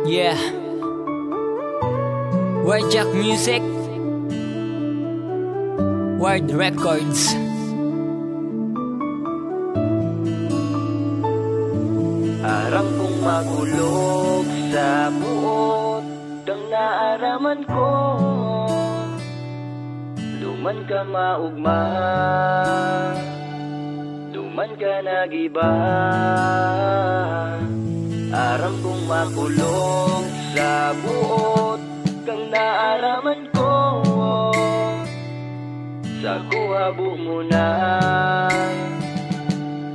Yeah. Wild Jack Music, Wild Records. Arang kong magulog sa buot ng naaraman ko. Duman ka maugma, duman ka nagiba. Arang kong makulong sa buot kang naaraman ko. Sa kuhabo mo na,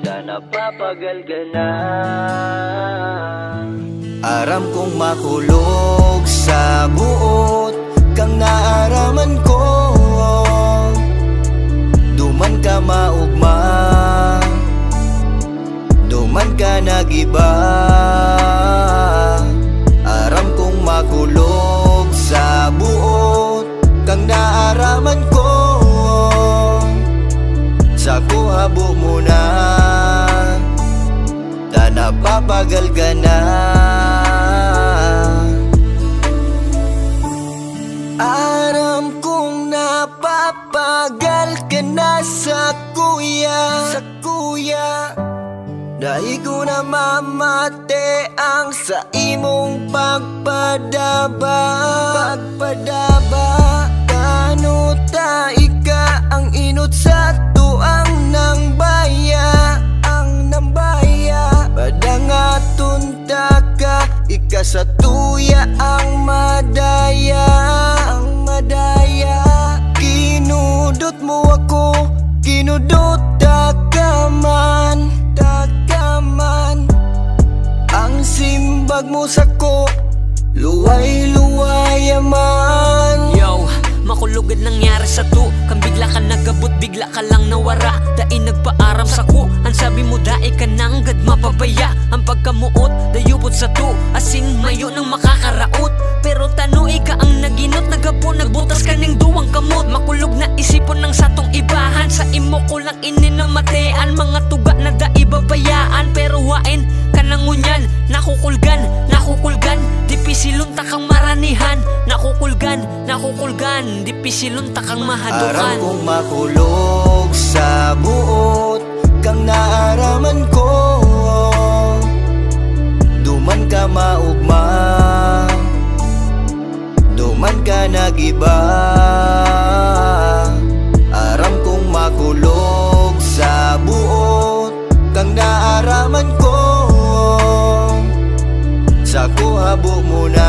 sana papagal ka na. Aram kong makulog sa buot kang naaraman ko. Duman ka maugma, duman ka nagiba. Aram kong makulog sa buot kang naaraman ko. Sa kuhabo mo na, sana papagal ka na. Aram kong napapagal ka na sa kuya, dahil ko na mamate ang sa imong pagpadaba. Kano ta ika ang inot sa tuang nang baya, Padangaton ta ka, ika sa tuya ang madaya. Kinudot mo ako, kinudot ta ka man. Ang simbag mo sako, luway man. Yo, makulugad nangyari sa to. Kang bigla ka nagabot, bigla ka lang nawara. Dai nagpaaram sa ko, ang sabi mo dai ka nang gad mapabaya. Ang pagkamuot, dayupot sa to, asing mayo nang makakaraot. Pero tanoi ka ang naginot, nagapo, nagbutas ka ning duwang kamot. Makulog na isipon ng satong ibahan, sa imo ko lang ininamatean. Mga tuga na dai babayaan, pero wain ka nangunyan. Nakukulgan, di pisilon takang maranihan. Nakukulgan, di pisilon takang mahadukan. Aram kong makulog sa buot kang naaraman ko. Duman ka maugma, duman ka nagiba. Aram kong makulog sa buot kang naaraman ko. Sa kuhabo mo na,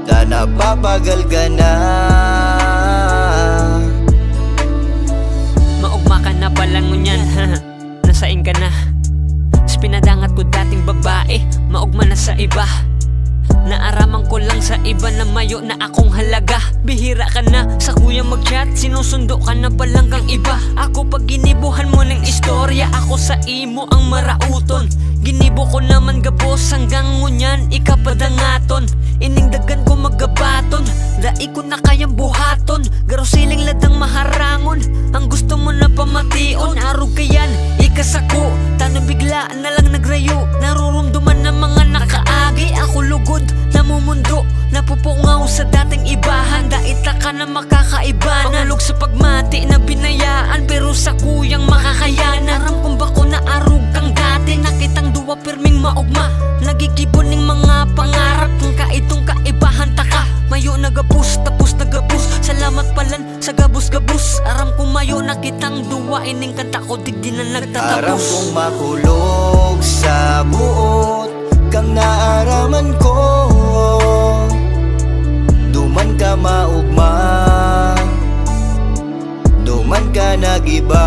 sana papagal ka na. Maugma ka na pala ngunyan, nasaing ka na. Pinadangat ko dating babae, maugma na sa iba. Naaraman ko lang sa iba na mayo na akong halaga. Bihira ka na sa kuya mag-chat, sinusundo ka na palang kang iba. Ako pag ginibuhan mo ng istorya, ako sa imo ang marauton. Ginibo ko naman gapos hanggang ngunyan ikapadangaton. Iningdagan ko magabaton, dai ko na kayang buhaton. Garo siling ladang maharangon, ang gusto mo na pamation. Arog kayan, ikasako, tano bigla na lang nagrayo. Narurumduman ng mga nakaagi, ako lugod, namumundo, napupungaw sa dating ibahan. Daita ka na makakaibanan, pangulog sa pagmati na binayaan, pero sa kuyang makakayanan. Aram kung bako na arog kang dati, nakitang duwa perming maugma. Nagigibon ning mga pangarap, kung kaitong kaibahan taka. Mayo nagabus, tapos nagabus, salamat palan sa gabus-gabus. Aram kong mayo nakitang duwa, ining kanta ko digdi na nagtatapos. Aram kong makulog sa buot kang naaraman ko. Duman ka maugma, duman ka nagiba.